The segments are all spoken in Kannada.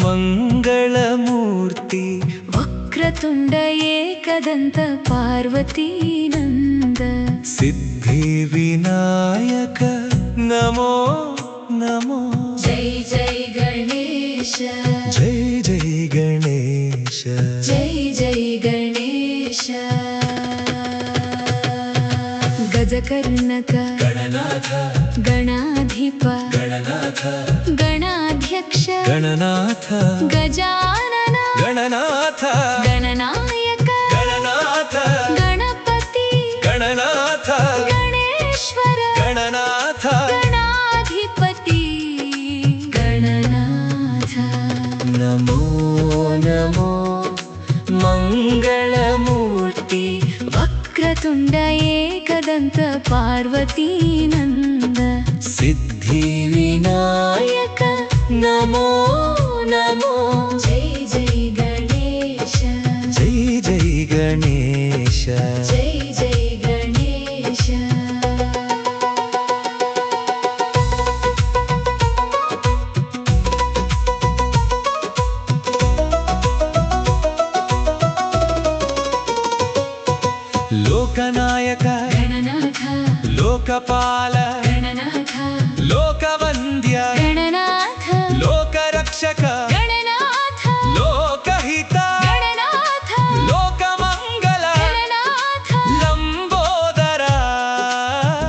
ಮಂಗಳಮೂರ್ತಿ ವಕ್ರತುಂಡ ಏಕದಂತ ಪಾರ್ವತೀ ನಂದ ಸಿದ್ಧಿವಿನಾಯಕ ನಮೋ ನಮೋ ಜೈ ಜೈ ಗಣೇಶ ಜೈ ಜೈ ಗಣೇಶ ಜೈ ಜೈ ಗಣೇಶ ಗಜಕರ್ಣಕ ಗಣನಾಥ ಗಣಾಧಿಪ ಗಣನಾಥ ಗಣಾಧ್ಯಕ್ಷ ಗಣನಾಥ ಗಜಾನನ ಗಣನಾಥ ಗಣನಾಯಕ ಗಣನಾಥ ಗಣಪತಿ ಗಣನಾಥ ಗಣೇಶ್ವರ ಗಣನಾಥ ಗಣಾಧಿಪತಿ ಗಣನಾಥ ನಮೋ ನಮೋ ಮಂಗಳಮೂರ್ತಿ ವಕ್ರತುಂಡ ಏಕದಂತ ಪಾರ್ವತೀ ನಂದ ಸಿದ್ಧಿವಿನಾಯಕ ನಮೋ ನಮೋ ಜೈ ಜೈ ಗಣೇಶ ಜೈ ಜೈ ಗಣೇಶ ಜೈ ಜೈ ಗಣೇಶ ಲೋಕನಾಯಕ ಗಣನಾಥ ಲೋಕಪಾಲ ಗಣನಾಥ ಲೋಕವಂದ್ಯ ಗಣನಾಥ ಲೋಕರಕ್ಷಕ ಗಣನಾಥ ಲೋಕಹಿತ ಗಣನಾಥ ಲೋಕಮಂಗಲ ಗಣನಾಥ ಲಂಬೋದರ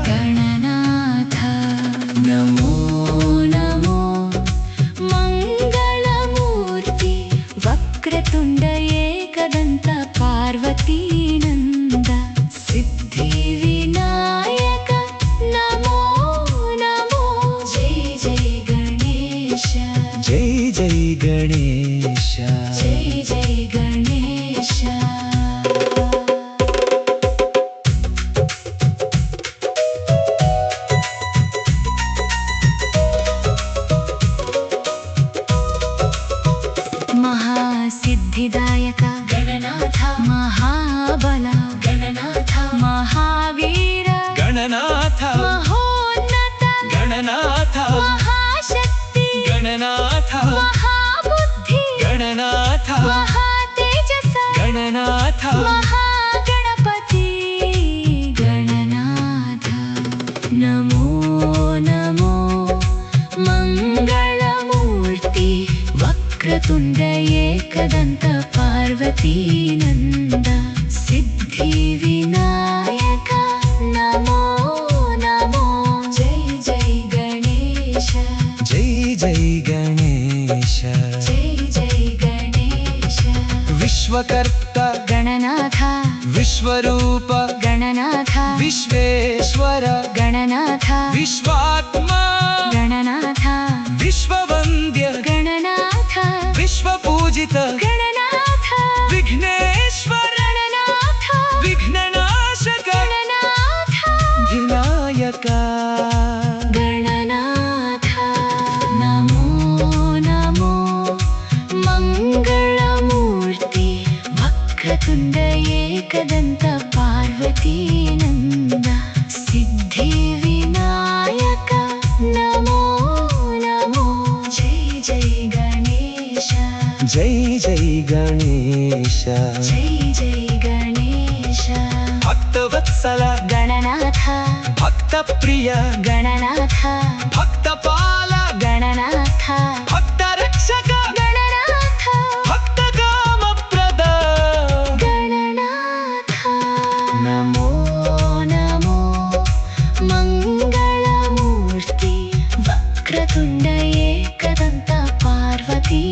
ಗಣನಾಥ ನಮೋ ನಮೋ ಮಂಗಳಮೂರ್ತಿ ವಕ್ರತುಂಡ ಏಕದಂತ ಪಾರ್ವತೀ ನಂದ ಸಿದ್ಧಿವಿನಾಯಕ ನಮೋ ನಮೋ ಜೈ ಜೈ ಗಣೇಶ ಜೈ ಜೈ ಗಣೇಶ ಜೈ ಜೈ ಗಣೇಶ ಮಹಾಸಿದ್ಧಿದಾಯಕ ಗಣನಾಥ ಮಹಾಬಲ ಗಣನಾಥ ಮಹಾವೀರ ಗಣನಾಥ ಮಹೋನ್ನತ ಗಣನಾಥ ಮಹಾಶಕ್ತಿ ಗಣನಾಥ ಮಹಾಬುದ್ಧಿ ಗಣನಾಥ ಮಹಾತೇಜಸ ಗಣನಾಥ ಮಹಾಗಣಪತಿ ಗಣನಾಥ ನಮೋ ನಮೋ ಮಂಗಳಮೂರ್ತಿ ವಕ್ರತುಂಡ ಏಕದಂತ ಪಾರ್ವತೀ ನಂದ ಸಿದ್ಧಿವಿನಾಯಕ ನಮೋ ನಮೋ ಜೈ ಜೈ ಗಣೇಶ ಜೈ ಜೈ ಗಣೇಶ ಜೈ ಜೈ ಗಣೇಶ ವಿಶ್ವಕರ್ತ ಗಣನಾಥ ವಿಶ್ವರೂಪ ಗಣನಾಥ ವಿಶ್ವೇಶ್ವರ ಗಣನಾಥ ವಿಶ್ವಾತ್ಮ ಗಣನಾಥ ವಿಶ್ವವಂದ್ಯ ಗಣನಾಥ ವಿಶ್ವಪೂಜಿತ ಗಣನಾಥ ವಿಘ್ನೇಶ್ವರ ಗಣನಾಥ ವಿಘ್ನನಾಶಕ ಗಣನಾಥ ವಿನಾಯಕ ಗಣನಾಥ ನಮೋ ನಮೋ ಮಂಗಳಮೂರ್ತಿ ವಕ್ರತುಂಡ ಏಕದಂತ ಪಾರ್ವತೀ ನಂದ ಸಿದ್ಧಿವಿನಾಯಕ ನಮೋ ನಮೋ ಜೈ ಜೈ ಗಣೇಶ ಜೈ ಜೈ ಗಣೇಶ ಜೈ ಜೈ ಗಣೇಶ ಭಕ್ತವತ್ಸಲ ಗಣನಾಥ ಭಕ್ತಪ್ರಿಯ ಗಣನಾಥ ಭಕ್ತಪಾಲ ಗಣನಾಥ ಭಕ್ತರಕ್ಷಕ ಗಣನಾಥ ಭಕ್ತಕಾಮಪ್ರದ ಗಣನಾಥ ನಮೋ ನಮೋ ಮಂಗಳಮೂರ್ತಿ ವಕ್ರತುಂಡ ಏಕದಂತ ಪಾರ್ವತೀ